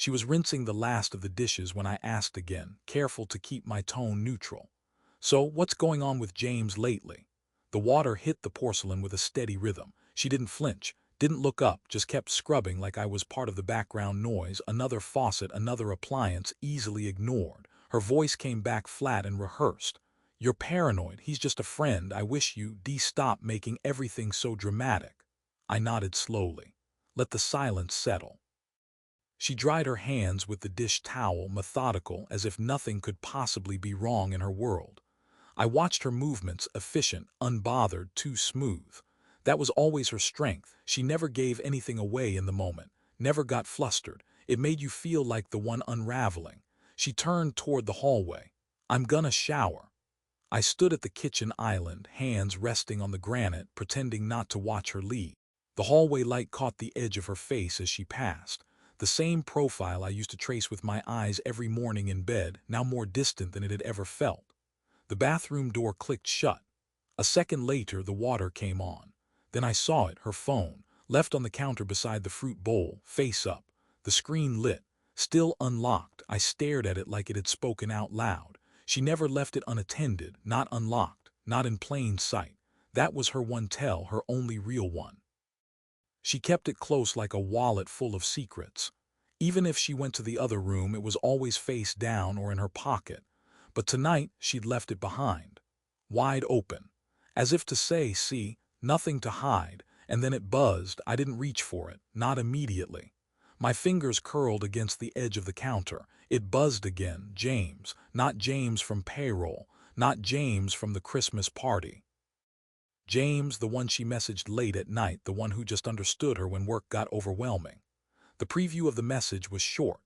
She was rinsing the last of the dishes when I asked again, careful to keep my tone neutral. "So, what's going on with James lately?" The water hit the porcelain with a steady rhythm. She didn't flinch, didn't look up, just kept scrubbing like I was part of the background noise, another faucet, another appliance, easily ignored. Her voice came back flat and rehearsed. "You're paranoid. He's just a friend. I wish you'd stop making everything so dramatic." I nodded slowly. Let the silence settle. She dried her hands with the dish towel, methodical, as if nothing could possibly be wrong in her world. I watched her movements, efficient, unbothered, too smooth. That was always her strength. She never gave anything away in the moment, never got flustered. It made you feel like the one unraveling. She turned toward the hallway. "I'm gonna shower." I stood at the kitchen island, hands resting on the granite, pretending not to watch her leave. The hallway light caught the edge of her face as she passed. The same profile I used to trace with my eyes every morning in bed, now more distant than it had ever felt. The bathroom door clicked shut. A second later, the water came on. Then I saw it, her phone, left on the counter beside the fruit bowl, face up. The screen lit, still unlocked. I stared at it like it had spoken out loud. She never left it unattended, not unlocked, not in plain sight. That was her one tell, her only real one. She kept it close like a wallet full of secrets. Even if she went to the other room, it was always face down or in her pocket. But tonight, she'd left it behind, wide open, as if to say, "See, nothing to hide," and then it buzzed. I didn't reach for it, not immediately. My fingers curled against the edge of the counter. It buzzed again. James, not James from payroll, not James from the Christmas party. James, the one she messaged late at night, the one who just understood her when work got overwhelming. The preview of the message was short.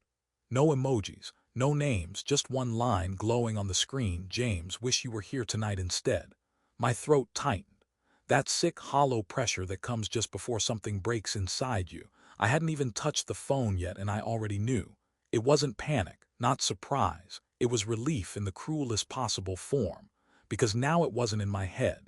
No emojis, no names, just one line glowing on the screen: "James, wish you were here tonight instead." My throat tightened. That sick, hollow pressure that comes just before something breaks inside you. I hadn't even touched the phone yet and I already knew. It wasn't panic, not surprise. It was relief in the cruelest possible form. Because now it wasn't in my head.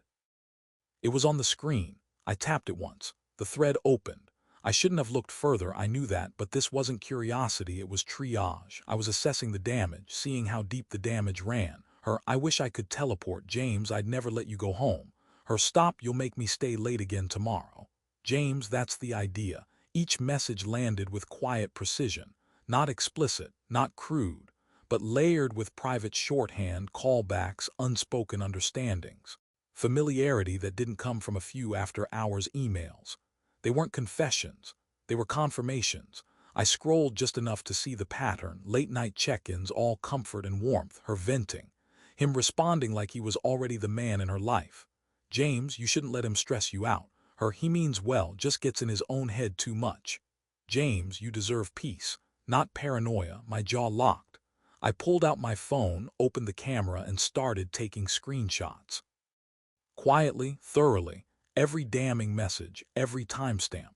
It was on the screen. I tapped it once. The thread opened. I shouldn't have looked further, I knew that, but this wasn't curiosity, it was triage. I was assessing the damage, seeing how deep the damage ran. Her "I wish I could teleport. James, I'd never let you go home." Her "Stop, you'll make me stay late again tomorrow." James, that's the idea. Each message landed with quiet precision. Not explicit, not crude, but layered with private shorthand, callbacks, unspoken understandings. Familiarity that didn't come from a few after-hours emails. They weren't confessions. They were confirmations. I scrolled just enough to see the pattern, late-night check-ins, all comfort and warmth, her venting. Him responding like he was already the man in her life. "James, you shouldn't let him stress you out." Her "He means well, just gets in his own head too much." "James, you deserve peace, not paranoia." My jaw locked. I pulled out my phone, opened the camera, and started taking screenshots. Quietly, thoroughly, every damning message, every timestamp.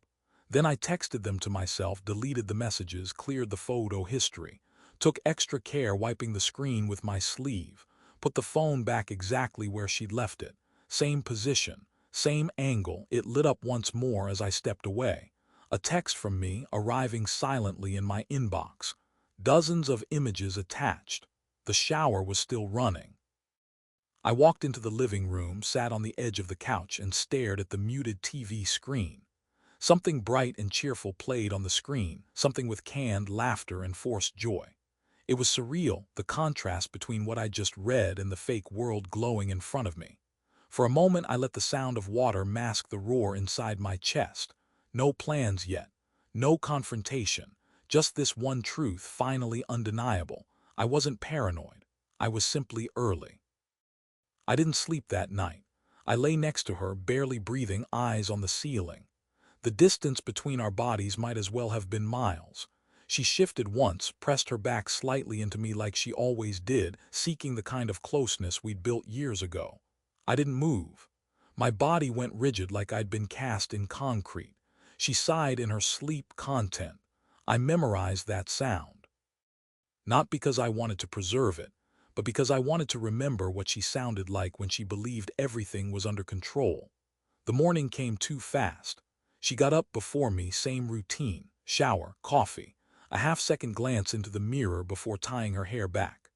Then I texted them to myself, deleted the messages, cleared the photo history, took extra care wiping the screen with my sleeve, put the phone back exactly where she'd left it. Same position, same angle. It lit up once more as I stepped away. A text from me arriving silently in my inbox. Dozens of images attached. The shower was still running. I walked into the living room, sat on the edge of the couch, and stared at the muted TV screen. Something bright and cheerful played on the screen, something with canned laughter and forced joy. It was surreal, the contrast between what I just read and the fake world glowing in front of me. For a moment I let the sound of water mask the roar inside my chest. No plans yet. No confrontation. Just this one truth, finally undeniable. I wasn't paranoid. I was simply early. I didn't sleep that night. I lay next to her, barely breathing, eyes on the ceiling. The distance between our bodies might as well have been miles. She shifted once, pressed her back slightly into me like she always did, seeking the kind of closeness we'd built years ago. I didn't move. My body went rigid like I'd been cast in concrete. She sighed in her sleep content. I memorized that sound. Not because I wanted to preserve it, but because I wanted to remember what she sounded like when she believed everything was under control. The morning came too fast. She got up before me, same routine, shower, coffee. a half-second glance into the mirror before tying her hair back.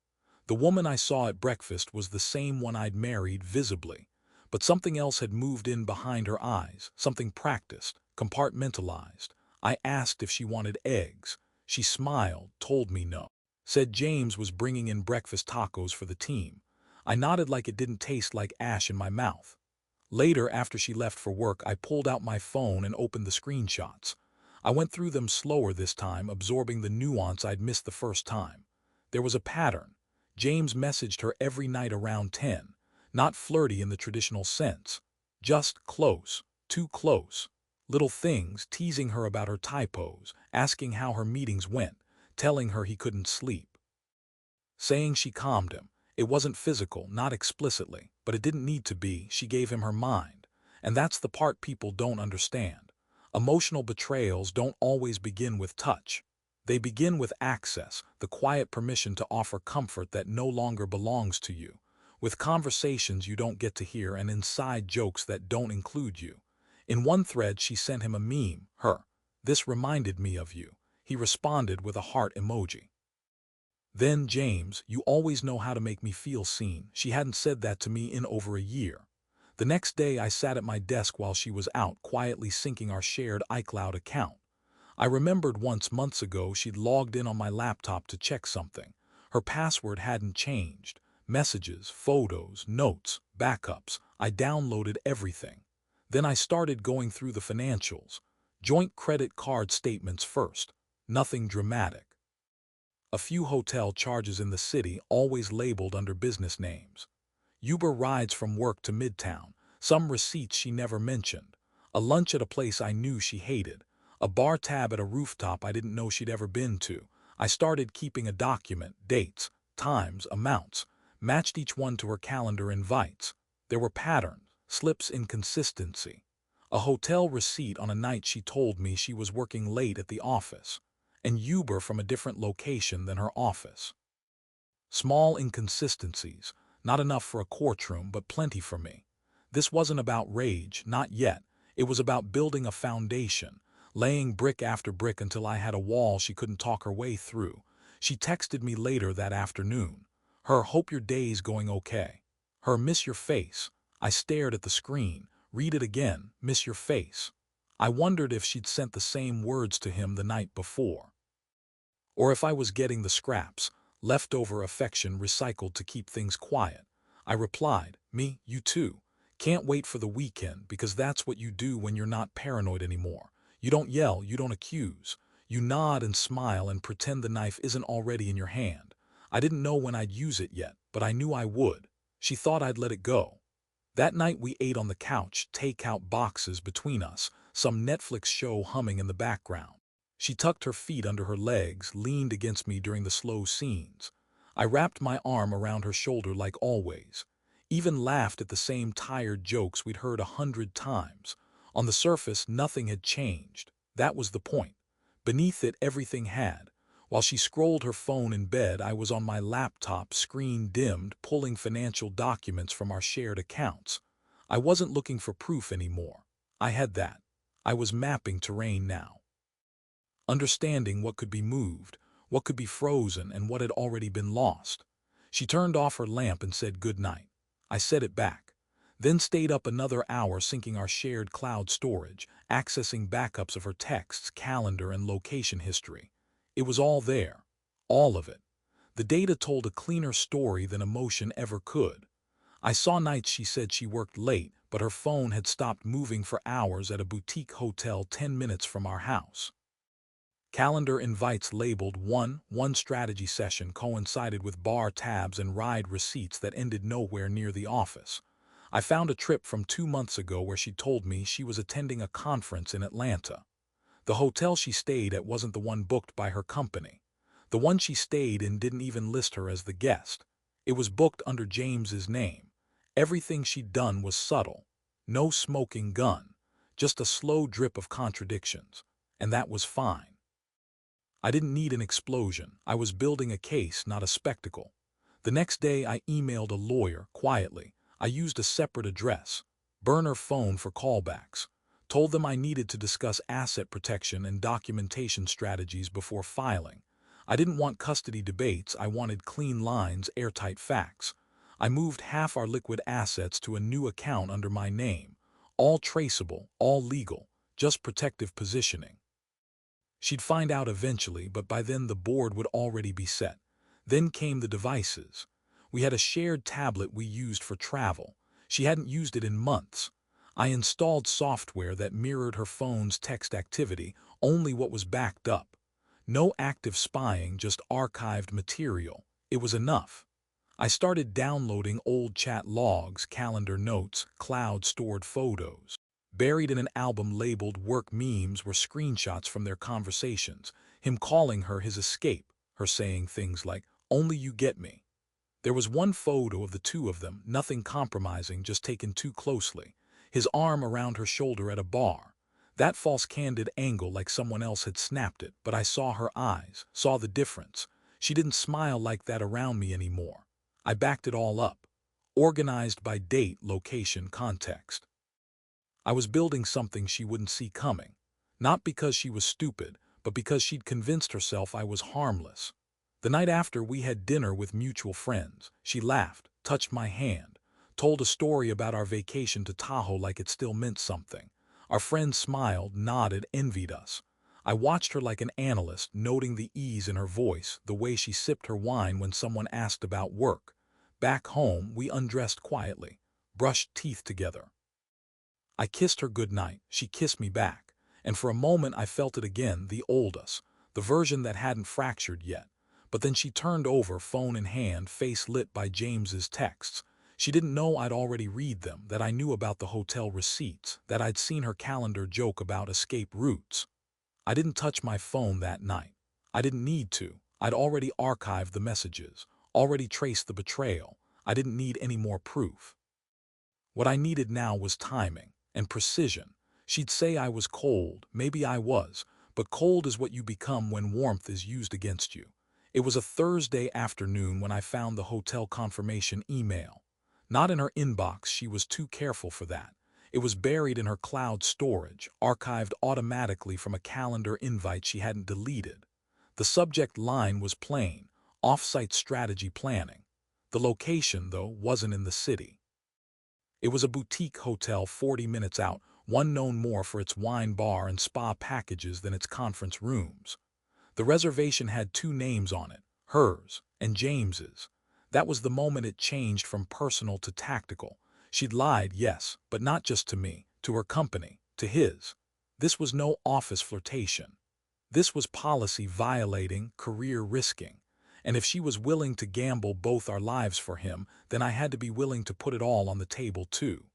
The woman I saw at breakfast was the same one I'd married visibly, but something else had moved in behind her eyes, something practiced, compartmentalized. I asked if she wanted eggs. She smiled, told me no. Said James was bringing in breakfast tacos for the team. I nodded like it didn't taste like ash in my mouth. Later, after she left for work, I pulled out my phone and opened the screenshots. I went through them slower this time, absorbing the nuance I'd missed the first time. There was a pattern. James messaged her every night around 10, not flirty in the traditional sense, just close, too close. Little things, teasing her about her typos, asking how her meetings went, telling her he couldn't sleep. Saying she calmed him. It wasn't physical, not explicitly, but it didn't need to be. She gave him her mind. And that's the part people don't understand. Emotional betrayals don't always begin with touch. They begin with access, the quiet permission to offer comfort that no longer belongs to you, with conversations you don't get to hear and inside jokes that don't include you. In one thread, she sent him a meme, "This reminded me of you." He responded with a heart emoji. Then, "James, you always know how to make me feel seen." She hadn't said that to me in over a year. The next day, I sat at my desk while she was out, quietly syncing our shared iCloud account. I remembered once months ago she'd logged in on my laptop to check something. Her password hadn't changed. Messages, photos, notes, backups. I downloaded everything. Then I started going through the financials. Joint credit card statements first. Nothing dramatic. A few hotel charges in the city, always labeled under business names. Uber rides from work to Midtown. Some receipts she never mentioned. A lunch at a place I knew she hated. A bar tab at a rooftop I didn't know she'd ever been to. I started keeping a document, dates, times, amounts, matched each one to her calendar invites. There were patterns, slips, inconsistency. A hotel receipt on a night she told me she was working late at the office, and Uber from a different location than her office. Small inconsistencies, not enough for a courtroom, but plenty for me. This wasn't about rage, not yet. It was about building a foundation, laying brick after brick until I had a wall she couldn't talk her way through. She texted me later that afternoon. "Hope your day's going okay." "Miss your face." I stared at the screen. Read it again. "Miss your face." I wondered if she'd sent the same words to him the night before. Or if I was getting the scraps, leftover affection recycled to keep things quiet. I replied, "You too. Can't wait for the weekend," because that's what you do when you're not paranoid anymore. You don't yell, you don't accuse. You nod and smile and pretend the knife isn't already in your hand. I didn't know when I'd use it yet, but I knew I would. She thought I'd let it go. That night we ate on the couch, takeout boxes between us, some Netflix show humming in the background. She tucked her feet under her legs, leaned against me during the slow scenes. I wrapped my arm around her shoulder like always. Even laughed at the same tired jokes we'd heard 100 times. On the surface, nothing had changed. That was the point. Beneath it, everything had. While she scrolled her phone in bed, I was on my laptop, screen dimmed, pulling financial documents from our shared accounts. I wasn't looking for proof anymore. I had that. I was mapping terrain now. Understanding what could be moved, what could be frozen, and what had already been lost. She turned off her lamp and said good night. I said it back. Then stayed up another hour syncing our shared cloud storage, accessing backups of her texts, calendar, and location history. It was all there. All of it. The data told a cleaner story than emotion ever could. I saw nights she said she worked late, but her phone had stopped moving for hours at a boutique hotel 10 minutes from our house. Calendar invites labeled one strategy session coincided with bar tabs and ride receipts that ended nowhere near the office. I found a trip from 2 months ago where she told me she was attending a conference in Atlanta. The hotel she stayed at wasn't the one booked by her company. The one she stayed in didn't even list her as the guest. It was booked under James's name. Everything she'd done was subtle. No smoking gun. Just a slow drip of contradictions. And that was fine. I didn't need an explosion. I was building a case, not a spectacle. The next day I emailed a lawyer, quietly. I used a separate address. Burner phone for callbacks. Told them I needed to discuss asset protection and documentation strategies before filing. I didn't want custody debates, I wanted clean lines, airtight facts. I moved half our liquid assets to a new account under my name. All traceable, all legal, just protective positioning. She'd find out eventually, but by then the board would already be set. Then came the devices. We had a shared tablet we used for travel. She hadn't used it in months. I installed software that mirrored her phone's text activity, only what was backed up. No active spying, just archived material. It was enough. I started downloading old chat logs, calendar notes, cloud-stored photos. Buried in an album labeled Work Memes were screenshots from their conversations, him calling her his escape, her saying things like, "Only you get me." There was one photo of the two of them, nothing compromising, just taken too closely. His arm around her shoulder at a bar. That false candid angle like someone else had snapped it, but I saw her eyes, saw the difference. She didn't smile like that around me anymore. I backed it all up. Organized by date, location, context. I was building something she wouldn't see coming. Not because she was stupid, but because she'd convinced herself I was harmless. The night after, we had dinner with mutual friends. She laughed, touched my hand, told a story about our vacation to Tahoe like it still meant something. Our friends smiled, nodded, envied us. I watched her like an analyst, noting the ease in her voice, the way she sipped her wine when someone asked about work. Back home, we undressed quietly, brushed teeth together. I kissed her goodnight, she kissed me back, and for a moment I felt it again, the old us, the version that hadn't fractured yet. But then she turned over, phone in hand, face lit by James's texts. She didn't know I'd already read them, that I knew about the hotel receipts, that I'd seen her calendar joke about escape routes. I didn't touch my phone that night. I didn't need to. I'd already archived the messages, already traced the betrayal. I didn't need any more proof. What I needed now was timing and precision. She'd say I was cold, maybe I was, but cold is what you become when warmth is used against you. It was a Thursday afternoon when I found the hotel confirmation email. Not in her inbox, she was too careful for that. It was buried in her cloud storage, archived automatically from a calendar invite she hadn't deleted. The subject line was plain, off-site strategy planning. The location, though, wasn't in the city. It was a boutique hotel 40 minutes out, one known more for its wine bar and spa packages than its conference rooms. The reservation had two names on it, hers and James's. That was the moment it changed from personal to tactical. She'd lied, yes, but not just to me, to her company, to his. This was no office flirtation. This was policy violating, career risking. And if she was willing to gamble both our lives for him, then I had to be willing to put it all on the table too.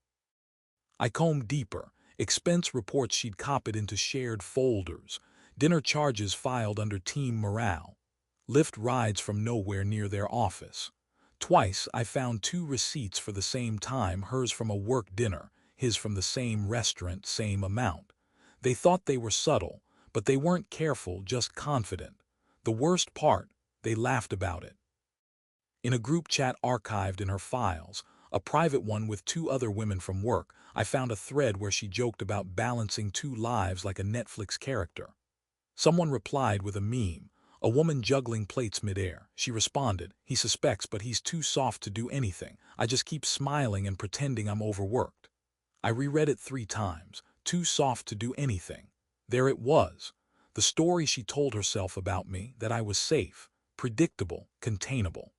I combed deeper, expense reports she'd copied into shared folders, dinner charges filed under team morale, Lyft rides from nowhere near their office. Twice I found two receipts for the same time, hers from a work dinner, his from the same restaurant, same amount. They thought they were subtle, but they weren't careful, just confident. The worst part, they laughed about it. In a group chat archived in her files, a private one with two other women from work, I found a thread where she joked about balancing two lives like a Netflix character. Someone replied with a meme, a woman juggling plates midair. She responded, "He suspects, but he's too soft to do anything. I just keep smiling and pretending I'm overworked." I reread it 3 times. Too soft to do anything. There it was. The story she told herself about me, that I was safe, predictable, containable.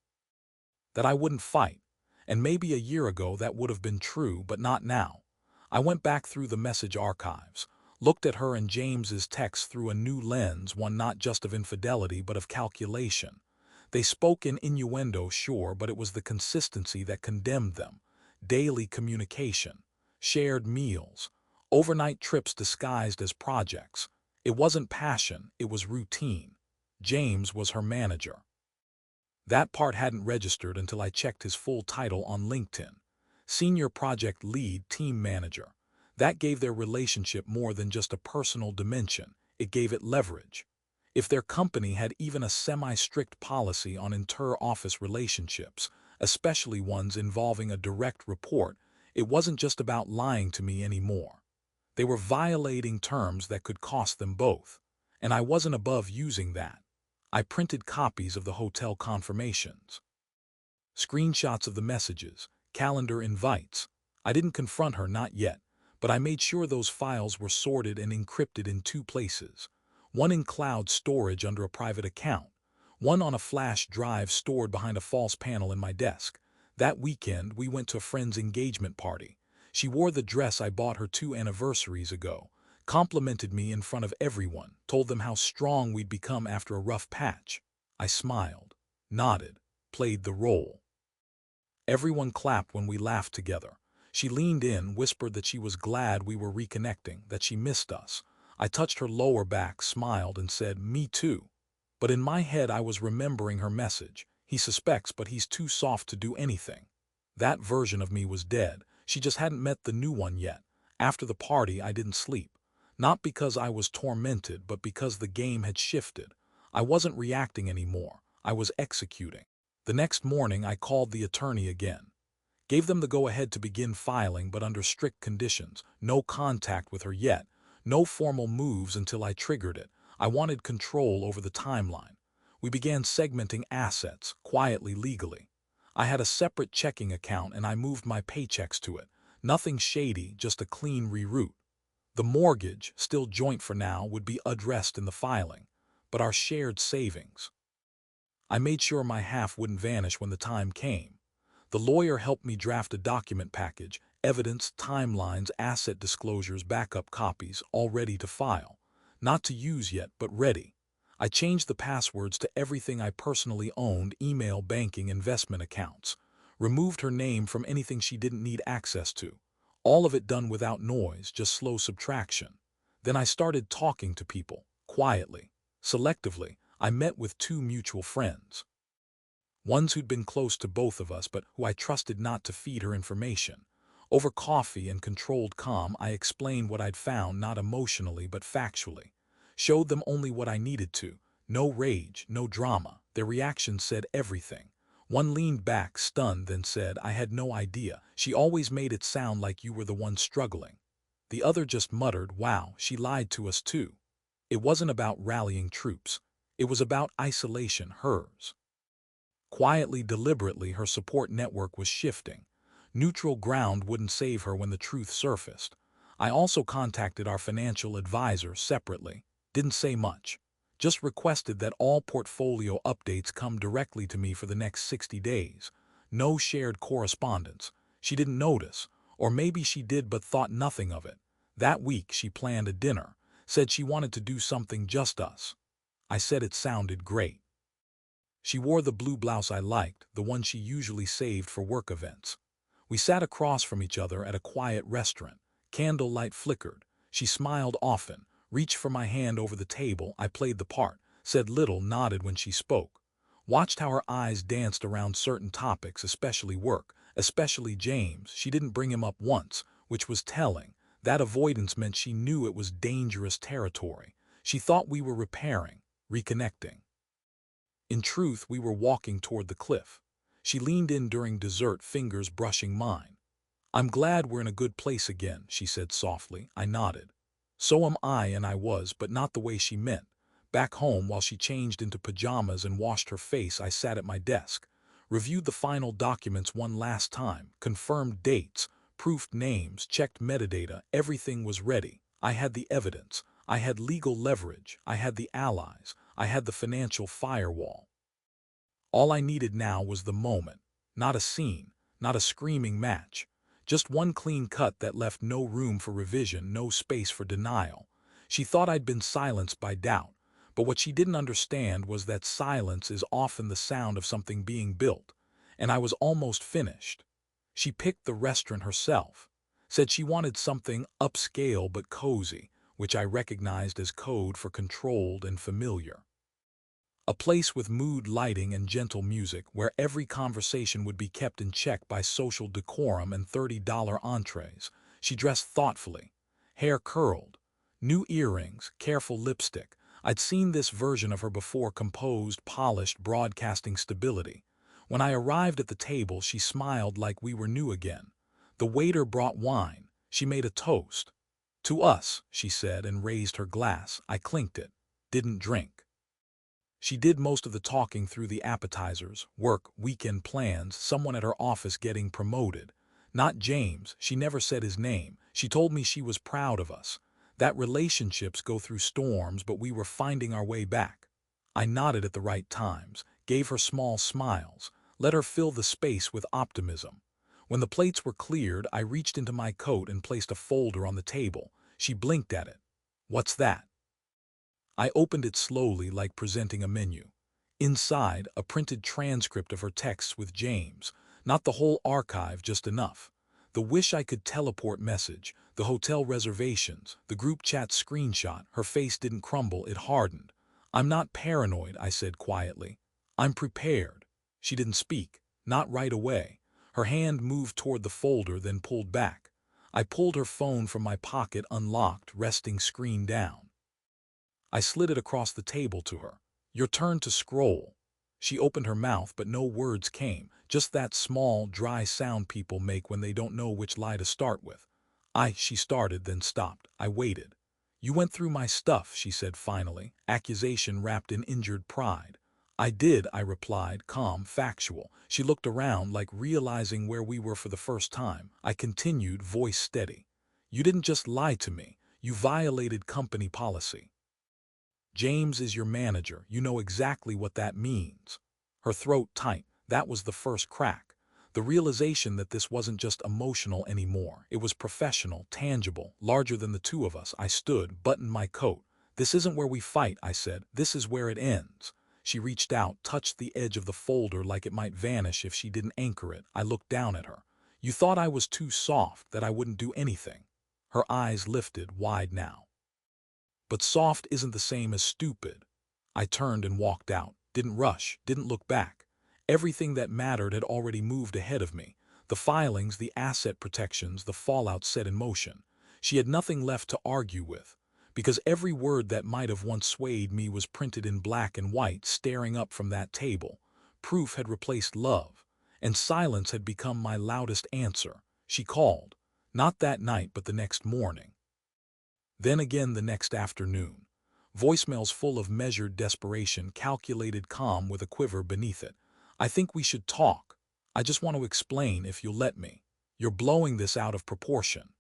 That I wouldn't fight. And maybe a year ago that would have been true, but not now. I went back through the message archives, looked at her and James's texts through a new lens, one not just of infidelity but of calculation. They spoke in innuendo, sure, but it was the consistency that condemned them. Daily communication, shared meals, overnight trips disguised as projects. It wasn't passion, it was routine. James was her manager. That part hadn't registered until I checked his full title on LinkedIn. Senior Project Lead Team Manager. That gave their relationship more than just a personal dimension. It gave it leverage. If their company had even a semi-strict policy on inter-office relationships, especially ones involving a direct report, it wasn't just about lying to me anymore. They were violating terms that could cost them both, and I wasn't above using that. I printed copies of the hotel confirmations, screenshots of the messages, calendar invites. I didn't confront her, not yet, but I made sure those files were sorted and encrypted in two places. One in cloud storage under a private account, one on a flash drive stored behind a false panel in my desk. That weekend, we went to a friend's engagement party. She wore the dress I bought her 2 anniversaries ago, complimented me in front of everyone, told them how strong we'd become after a rough patch. I smiled, nodded, played the role. Everyone clapped when we laughed together. She leaned in, whispered that she was glad we were reconnecting, that she missed us. I touched her lower back, smiled, and said, "Me too." But in my head I was remembering her message. He suspects, but he's too soft to do anything. That version of me was dead. She just hadn't met the new one yet. After the party, I didn't sleep. Not because I was tormented, but because the game had shifted. I wasn't reacting anymore. I was executing. The next morning, I called the attorney again. Gave them the go-ahead to begin filing, but under strict conditions. No contact with her yet. No formal moves until I triggered it. I wanted control over the timeline. We began segmenting assets, quietly, legally. I had a separate checking account and I moved my paychecks to it. Nothing shady, just a clean reroute. The mortgage, still joint for now, would be addressed in the filing. But our shared savings. I made sure my half wouldn't vanish when the time came. The lawyer helped me draft a document package, evidence, timelines, asset disclosures, backup copies, all ready to file. Not to use yet, but ready. I changed the passwords to everything I personally owned, email, banking, investment accounts. Removed her name from anything she didn't need access to. All of it done without noise, just slow subtraction. Then I started talking to people, quietly, selectively. I met with 2 mutual friends. Ones who'd been close to both of us, but who I trusted not to feed her information. Over coffee and controlled calm, I explained what I'd found, not emotionally but factually. Showed them only what I needed to. No rage, no drama. Their reaction said everything. One leaned back, stunned, then said, "I had no idea. She always made it sound like you were the one struggling." The other just muttered, "Wow, she lied to us too." It wasn't about rallying troops. It was about isolation, hers. Quietly, deliberately, her support network was shifting. Neutral ground wouldn't save her when the truth surfaced. I also contacted our financial advisor separately. Didn't say much. Just requested that all portfolio updates come directly to me for the next 60 days. No shared correspondence. She didn't notice. Or maybe she did but thought nothing of it. That week she planned a dinner. Said she wanted to do something just us. I said it sounded great. She wore the blue blouse I liked, the one she usually saved for work events. We sat across from each other at a quiet restaurant. Candlelight flickered. She smiled often, reached for my hand over the table. I played the part, said little, nodded when she spoke. Watched how her eyes danced around certain topics, especially work, especially James. She didn't bring him up once, which was telling. That avoidance meant she knew it was dangerous territory. She thought we were repairing, reconnecting. In truth, we were walking toward the cliff. She leaned in during dessert, fingers brushing mine. "I'm glad we're in a good place again," she said softly. I nodded. "So am I," and I was, but not the way she meant. Back home, while she changed into pajamas and washed her face, I sat at my desk. Reviewed the final documents one last time, confirmed dates, proofed names, checked metadata. Everything was ready. I had the evidence. I had legal leverage. I had the allies. I had the financial firewall. All I needed now was the moment. Not a scene, not a screaming match. Just one clean cut that left no room for revision, no space for denial. She thought I'd been silenced by doubt, but what she didn't understand was that silence is often the sound of something being built, and I was almost finished. She picked the restaurant herself, said she wanted something upscale but cozy, which I recognized as code for controlled and familiar. A place with mood lighting and gentle music where every conversation would be kept in check by social decorum and $30 entrees. She dressed thoughtfully, hair curled, new earrings, careful lipstick. I'd seen this version of her before, composed, polished, broadcasting stability. When I arrived at the table, she smiled like we were new again. The waiter brought wine. She made a toast. "To us," she said and raised her glass. I clinked it. Didn't drink. She did most of the talking through the appetizers, work, weekend plans, someone at her office getting promoted. Not James, she never said his name. She told me she was proud of us. That relationships go through storms, but we were finding our way back. I nodded at the right times, gave her small smiles, let her fill the space with optimism. When the plates were cleared, I reached into my coat and placed a folder on the table. She blinked at it. "What's that?" I opened it slowly, like presenting a menu. Inside, a printed transcript of her texts with James. Not the whole archive, just enough. The wish I could teleport message, the hotel reservations, the group chat screenshot. Her face didn't crumble, it hardened. "I'm not paranoid," I said quietly. "I'm prepared." She didn't speak. Not right away. Her hand moved toward the folder, then pulled back. I pulled her phone from my pocket, unlocked, resting screen down. I slid it across the table to her. "Your turn to scroll." She opened her mouth, but no words came, just that small, dry sound people make when they don't know which lie to start with. She started, then stopped. I waited. "You went through my stuff," she said finally, accusation wrapped in injured pride. "I did," I replied, calm, factual. She looked around, like realizing where we were for the first time. I continued, voice steady. "You didn't just lie to me. You violated company policy. James is your manager. You know exactly what that means." Her throat tight. That was the first crack. The realization that this wasn't just emotional anymore. It was professional, tangible, larger than the two of us. I stood, buttoned my coat. "This isn't where we fight," I said. "This is where it ends." She reached out, touched the edge of the folder like it might vanish if she didn't anchor it. I looked down at her. "You thought I was too soft, that I wouldn't do anything." Her eyes lifted, wide now. "But soft isn't the same as stupid." I turned and walked out. Didn't rush, didn't look back. Everything that mattered had already moved ahead of me. The filings, the asset protections, the fallout set in motion. She had nothing left to argue with, because every word that might have once swayed me was printed in black and white, staring up from that table. Proof had replaced love, and silence had become my loudest answer. She called. Not that night, but the next morning. Then again the next afternoon. Voicemails full of measured desperation, calculated calm with a quiver beneath it. "I think we should talk. I just want to explain, if you'll let me. You're blowing this out of proportion."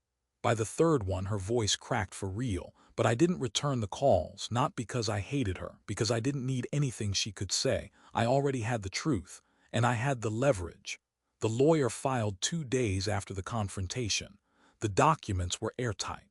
By the third one, her voice cracked for real, but I didn't return the calls, not because I hated her, because I didn't need anything she could say. I already had the truth, and I had the leverage. The lawyer filed 2 days after the confrontation. The documents were airtight.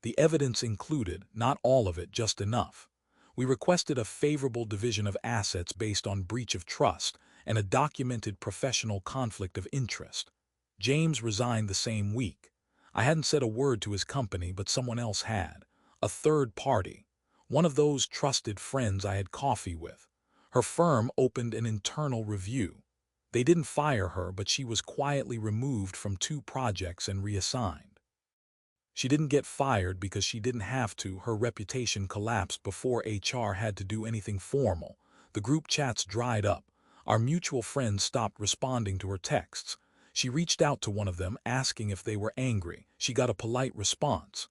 The evidence included, not all of it, just enough. We requested a favorable division of assets based on breach of trust and a documented professional conflict of interest. James resigned the same week. I hadn't said a word to his company, but someone else had. A third party. One of those trusted friends I had coffee with. Her firm opened an internal review. They didn't fire her, but she was quietly removed from 2 projects and reassigned. She didn't get fired because she didn't have to. Her reputation collapsed before HR had to do anything formal. The group chats dried up. Our mutual friends stopped responding to her texts. She reached out to one of them, asking if they were angry. She got a polite response.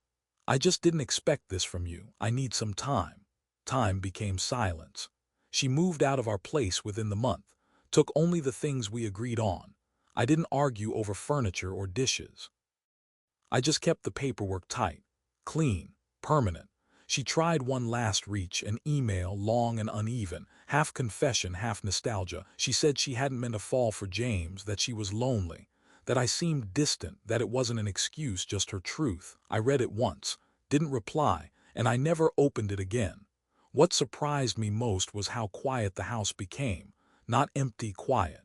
"I just didn't expect this from you. I need some time." Time became silence. She moved out of our place within the month. Took only the things we agreed on. I didn't argue over furniture or dishes. I just kept the paperwork tight, clean, permanent. She tried one last reach, an email, long and uneven, half confession, half nostalgia. She said she hadn't meant to fall for James, that she was lonely, that I seemed distant, that it wasn't an excuse, just her truth. I read it once, didn't reply, and I never opened it again. What surprised me most was how quiet the house became, not empty, quiet.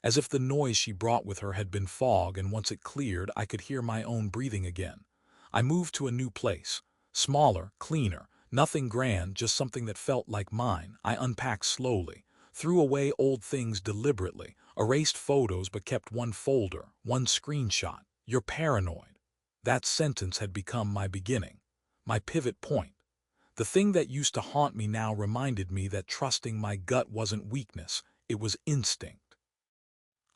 As if the noise she brought with her had been fog, and once it cleared, I could hear my own breathing again. I moved to a new place. Smaller, cleaner, nothing grand, just something that felt like mine. I unpacked slowly, threw away old things deliberately, erased photos but kept one folder, one screenshot. "You're paranoid." That sentence had become my beginning, my pivot point. The thing that used to haunt me now reminded me that trusting my gut wasn't weakness, it was instinct.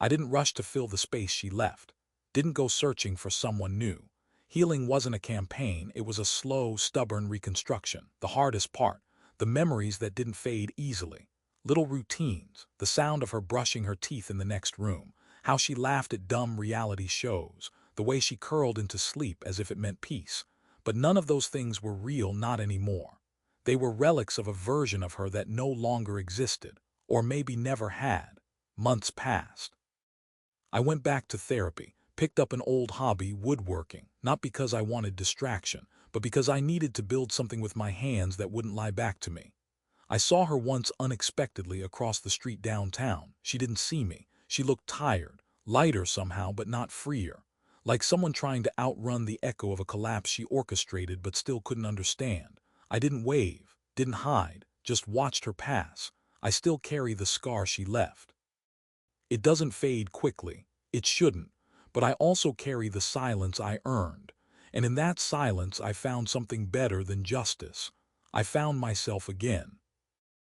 I didn't rush to fill the space she left. Didn't go searching for someone new. Healing wasn't a campaign, it was a slow, stubborn reconstruction. The hardest part, the memories that didn't fade easily. Little routines, the sound of her brushing her teeth in the next room, how she laughed at dumb reality shows, the way she curled into sleep as if it meant peace. But none of those things were real, not anymore. They were relics of a version of her that no longer existed, or maybe never had. Months passed. I went back to therapy, picked up an old hobby, woodworking, not because I wanted distraction, but because I needed to build something with my hands that wouldn't lie back to me. I saw her once unexpectedly across the street downtown. She didn't see me. She looked tired, lighter somehow, but not freer. Like someone trying to outrun the echo of a collapse she orchestrated but still couldn't understand. I didn't wave, didn't hide, just watched her pass. I still carry the scar she left. It doesn't fade quickly. It shouldn't. But I also carry the silence I earned. And in that silence I found something better than justice. I found myself again.